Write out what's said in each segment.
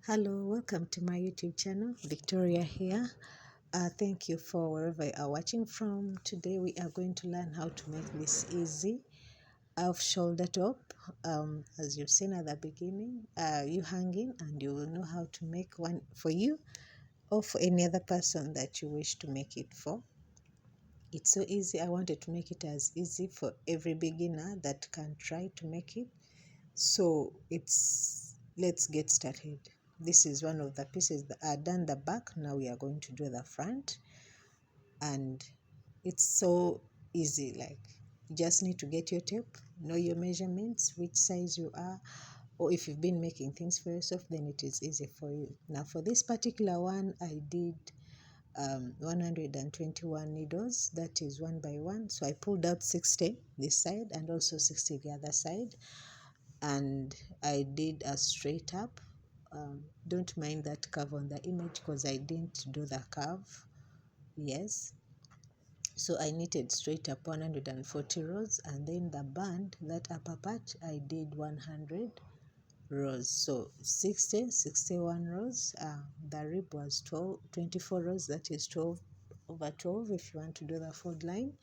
Hello, welcome to my YouTube channel. Victoria here. Thank you for wherever you are watching from. Today we are going to learn how to make this easy off shoulder top. As you've seen at the beginning, you hanging, and you will know how to make one for you or for any other person that you wish to make it for. It's so easy. I wanted to make it as easy for every beginner that can try to make it. So let's get started. This is one of the pieces that are done the back. Now we are going to do the front, and it's so easy. Like, you just need to get your tape, know your measurements, which size you are, or if you've been making things for yourself, then it is easy for you. Now for this particular one, I did 121 needles, that is 1 by 1. So I pulled out 60 this side and also 60 the other side, and I did a straight up. Don't mind that curve on the image because I didn't do the curve. Yes, so I knitted straight up 140 rows, and then the band, that upper part, I did 100 rows. So 61 rows. The rib was 24 rows, that is 12 over 12 if you want to do the fold line.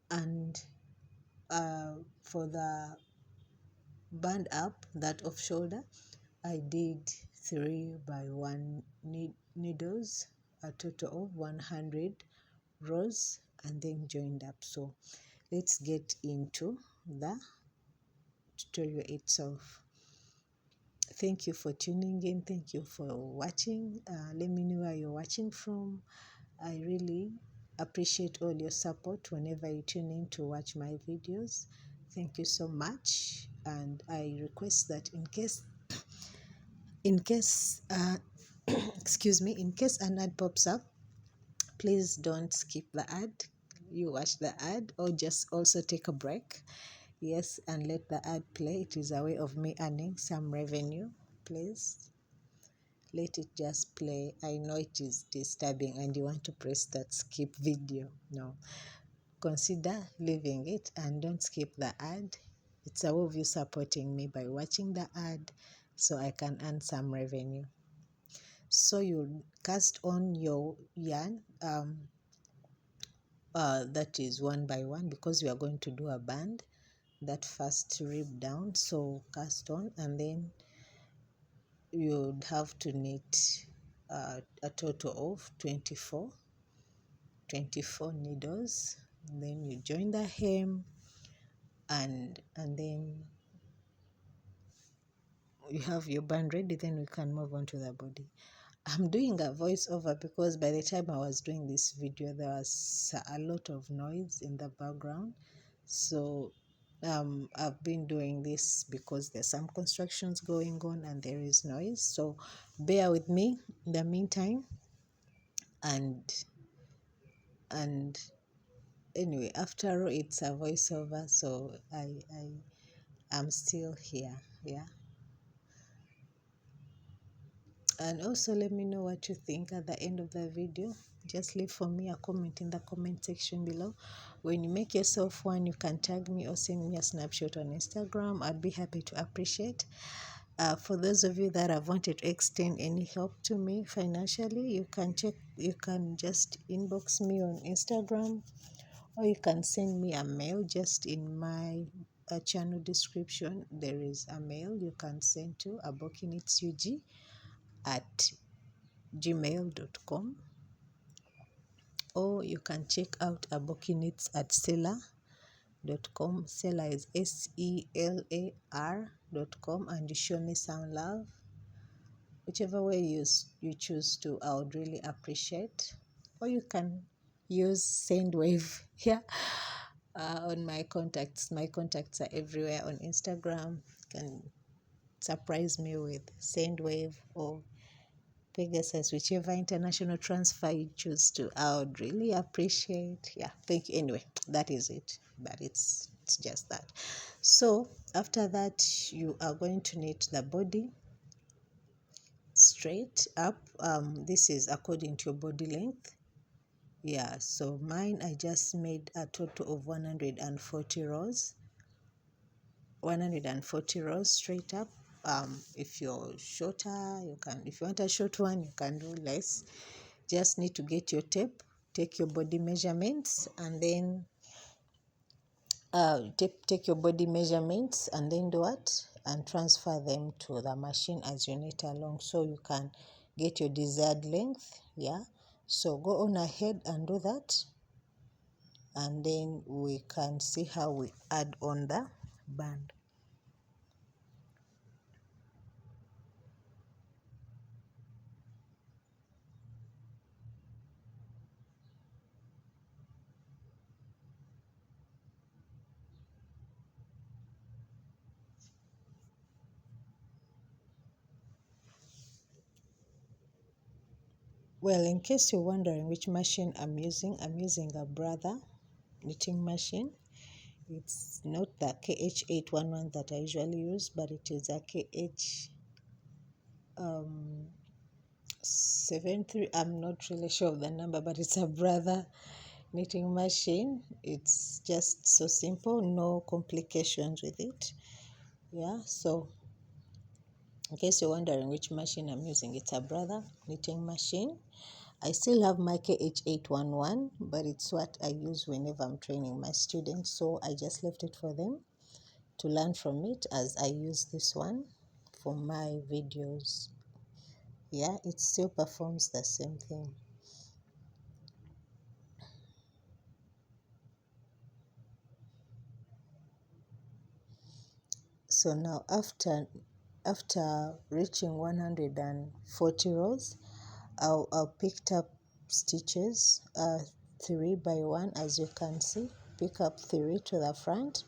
And for the band up, that off shoulder, I did 3 by 1 needles, a total of 100 rows, and then joined up. So let's get into the tutorial itself. Thank you for tuning in. Thank you for watching. Let me know where you're watching from. I really appreciate all your support whenever you tune in to watch my videos. Thank you so much. And I request that in case excuse me, in case an ad pops up, please don't skip the ad. You watch the ad, or just also take a break. Yes, and let the ad play. It is a way of me earning some revenue. Please let it just play. I know it is disturbing and you want to press that skip video. No, consider leaving it and don't skip the ad. It's a way of you supporting me by watching the ad so I can earn some revenue. So you cast on your yarn, that is 1 by 1, because we are going to do a band, that first rib down. So cast on, and then you'd have to knit a total of 24 needles. And then you join the hem, and then you have your band ready. Then we can move on to the body. I'm doing a voiceover because by the time I was doing this video, there was a lot of noise in the background. So I've been doing this because there's some constructions going on and there is noise. So bear with me in the meantime. And anyway, after all, it's a voiceover, so I'm still here. Yeah. And also let me know what you think at the end of the video. Just leave for me a comment in the comment section below. When you make yourself one, you can tag me or send me a snapshot on Instagram. I'd be happy to appreciate. For those of you that have wanted to extend any help to me financially, you can just inbox me on Instagram, or you can send me a mail. Just in my channel description, there is a mail you can send to abokinitsug@gmail.com, or you can check out abokinits@selar.com. Selar is SELAR.com, and you show me some love. Whichever way you choose to, I would really appreciate. Or you can use Sendwave here. On my contacts are everywhere. On Instagram, you can surprise me with Sendwave or Pegasus, whichever international transfer you choose to. I would really appreciate. Yeah, thank you. Anyway, that is it. But it's just that. So after that, you are going to knit the body straight up. This is according to your body length. Yeah, so mine, I just made a total of 140 rows. 140 rows straight up. If you're shorter, you can, if you want a short one, you can do less. Just need to get your tape, take your body measurements, and then take your body measurements, and then do what? And transfer them to the machine as you knit along, so you can get your desired length. Yeah, so go on ahead and do that, and then we can see how we add on the band. Well, in case you're wondering which machine I'm using a Brother knitting machine. It's not the KH811 that I usually use, but it is a KH73. I'm not really sure of the number, but it's a Brother knitting machine. It's just so simple, no complications with it. Yeah, so in case you're wondering which machine I'm using, it's a Brother knitting machine. I still have my KH811, but it's what I use whenever I'm training my students, so I just left it for them to learn from it, as I use this one for my videos. Yeah, it still performs the same thing. So now after reaching 140 rows, I'll picked up stitches 3 by 1, as you can see. Pick up 3 to the front,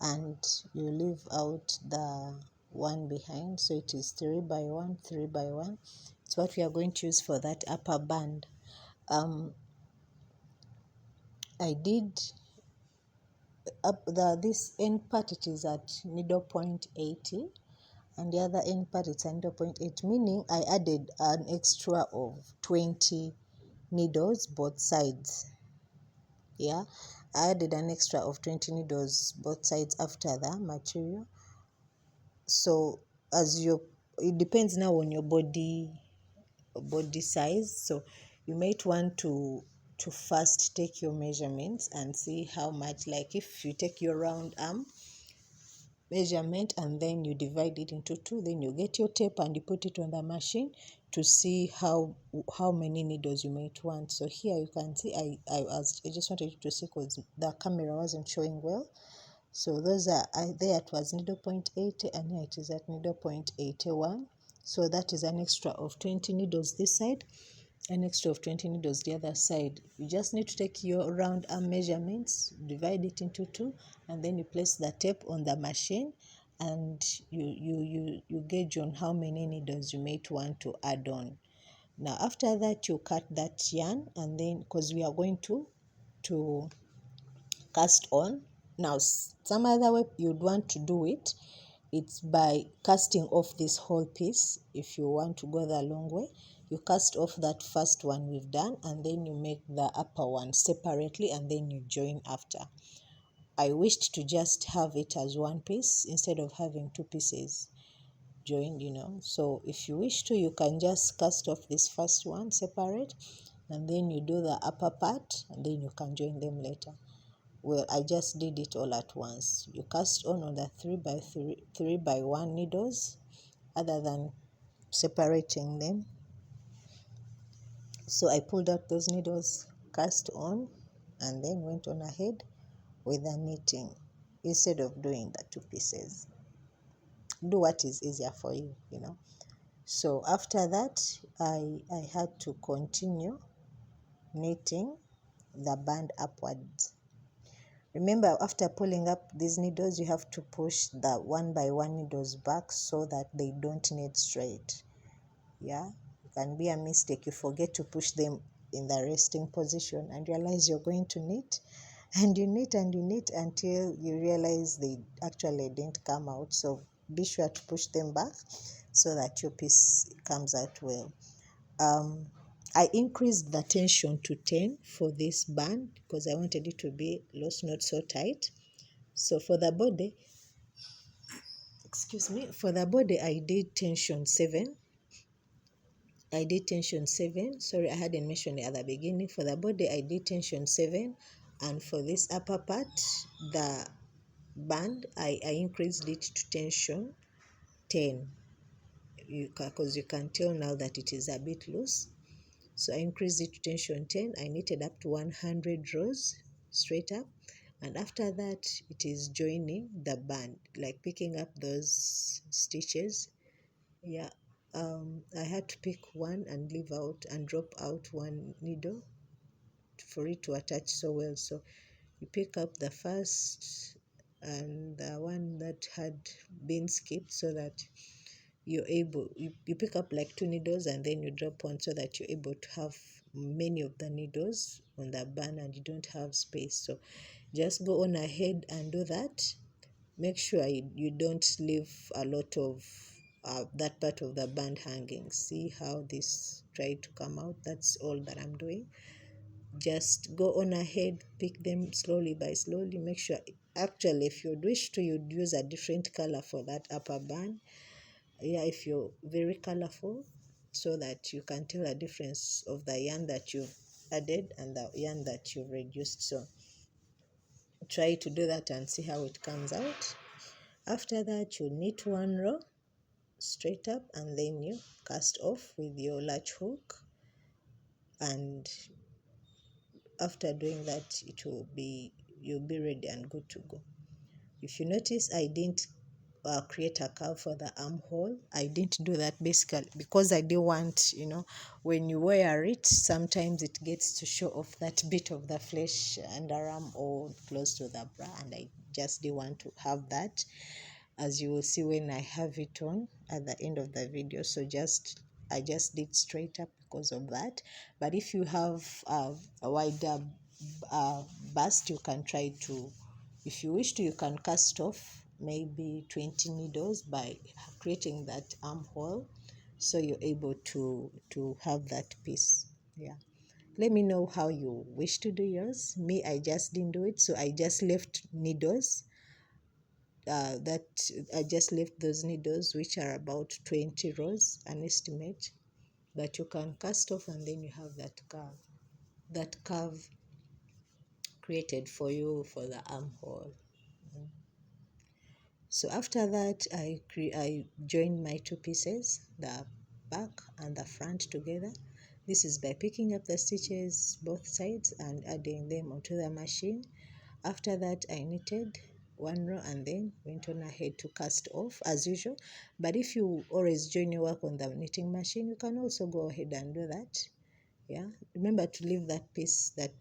and you leave out the one behind, so it is 3 by 1, 3 by 1. It's what we are going to use for that upper band. I did this end part, it is at needle point 80, and the other end part it's at needle point 8, meaning I added an extra of 20 needles both sides. Yeah, I added an extra of 20 needles both sides after the material. So it depends now on your body size, so you might want to first take your measurements and see how much, like if you take your round arm measurement and then you divide it into 2, then you get your tape and you put it on the machine to see how many needles you might want. So here you can see I just wanted you to see because the camera wasn't showing well. So those are there it was needle point 80, and here it is at needle point 81. So that is an extra of 20 needles this side, an extra of 20 needles the other side. You just need to take your round arm measurements, divide it into 2, and then you place the tape on the machine, and you gauge on how many needles you might want to add on. Now after that, you cut that yarn, and then because we are going to cast on. Now some other way you'd want to do it, it's by casting off this whole piece. If you want to go the long way, you cast off that first one we've done, and then you make the upper one separately, and then you join after. I wished to just have it as one piece instead of having 2 pieces joined, so if you wish to, you can just cast off this first one separate, and then you do the upper part, and then you can join them later. Well, I just did it all at once. You cast on the 3 by 1 needles, other than separating them. So I pulled out those needles, cast on, and then went on ahead with the knitting instead of doing the 2 pieces. Do what is easier for you, So after that, I had to continue knitting the band upwards. Remember, after pulling up these needles, you have to push the 1 by 1 needles back so that they don't knit straight. Yeah, it can be a mistake. You forget to push them in the resting position and realize you're going to knit, and you knit and you knit until you realize they actually didn't come out. So be sure to push them back so that your piece comes out well. I increased the tension to 10 for this band because I wanted it to be loose, not so tight. So for the body, excuse me, for the body I did tension 7. Sorry, I hadn't mentioned it at the beginning. For the body I did tension 7, and for this upper part, the band, I increased it to tension 10, because you can tell now that it is a bit loose. So I increased it to tension 10. I knitted up to 100 rows straight up, and after that it is joining the band, like picking up those stitches. Yeah, I had to pick one and leave out and drop out one needle for it to attach so well. So you pick up the first and the one that had been skipped, so that you pick up like 2 needles and then you drop one, so that you're able to have many of the needles on the band and you don't have space. So just go on ahead and do that. Make sure you don't leave a lot of that part of the band hanging. See how this tried to come out? That's all that I'm doing. Just go on ahead, pick them slowly by slowly. Make sure, actually, if you'd wish to, you'd use a different color for that upper band. Yeah, if you're very colorful, so that you can tell a difference of the yarn that you've added and the yarn that you've reduced. So try to do that and see how it comes out. After that, you knit 1 row straight up, and then you cast off with your latch hook, and after doing that you'll be ready and good to go. If you notice, I didn't create a curve for the armhole. I didn't do that basically because I didn't want, when you wear it, sometimes it gets to show off that bit of the flesh underarm or close to the bra, and I just didn't want to have that, as you will see when I have it on at the end of the video. So I just did straight up because of that. But if you have a wider bust, you can try to, if you wish to, you can cast off maybe 20 needles by creating that armhole, so you're able to have that piece. Yeah, let me know how you wish to do yours. Me, I just didn't do it, so I just left needles. That I just left those needles, which are about 20 rows, an estimate that you can cast off, and then you have that curve created for you for the armhole. So after that, I joined my 2 pieces, the back and the front, together. This is by picking up the stitches both sides and adding them onto the machine. After that, I knitted 1 row and then went on ahead to cast off as usual. But if you always join your work on the knitting machine, you can also go ahead and do that. Yeah, remember to leave that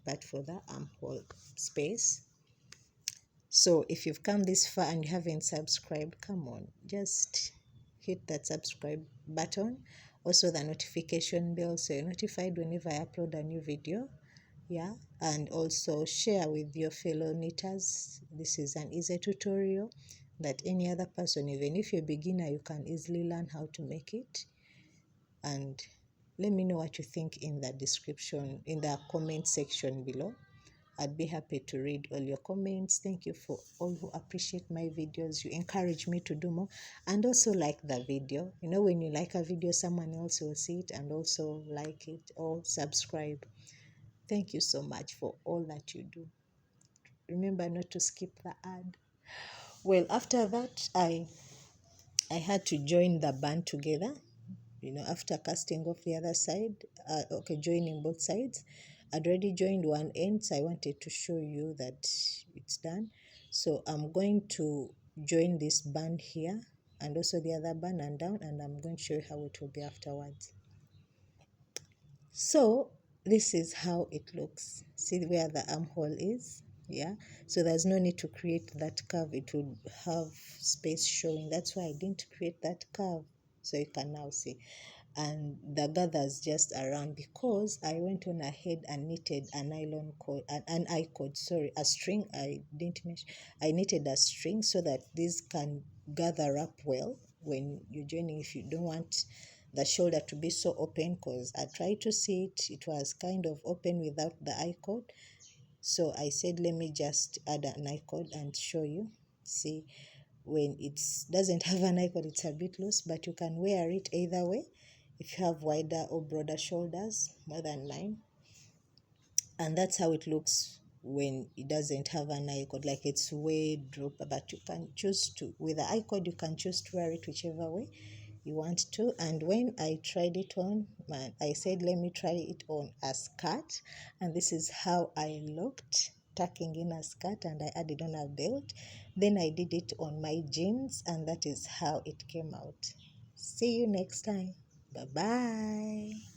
part for the armhole space. So if you've come this far and you haven't subscribed, come on, just hit that subscribe button, also the notification bell, so you're notified whenever I upload a new video. Yeah, and also share with your fellow knitters. This is an easy tutorial that any other person, even if you're a beginner, you can easily learn how to make it. And let me know what you think in the comment section below. I'd be happy to read all your comments. Thank you for all who appreciate my videos. You encourage me to do more, and also like the video. When you like a video, someone else will see it and also like it or subscribe. Thank you so much for all that you do. Remember not to skip the ad. Well, after that, I had to join the band together. After casting off the other side, joining both sides. I'd already joined one end, so I wanted to show you that it's done. So I'm going to join this band here and also the other band and down, and I'm going to show you how it will be afterwards. So this is how it looks. See where the armhole is? Yeah, so there's no need to create that curve. It would have space showing. That's why I didn't create that curve, so you can now see. And the gathers just around, because I went on ahead and knitted a nylon cord, an I-cord, sorry, a string. I didn't mention, I knitted a string so that this can gather up well when you're joining. If you don't want the shoulder to be so open, because I tried to see it was kind of open without the I-cord. So I said, let me just add an I-cord and show you. See, when it doesn't have an icon, it's a bit loose, but you can wear it either way if you have wider or broader shoulders, more than mine. And that's how it looks when it doesn't have an icon, like it's way drop. But you can choose to, with the icon, you can choose to wear it whichever way you want to. And when I tried it on, I said, let me try it on a skirt, and this is how I looked, tucking in a skirt, and I added on a belt. Then I did it on my jeans, and that is how it came out. See you next time. Bye bye.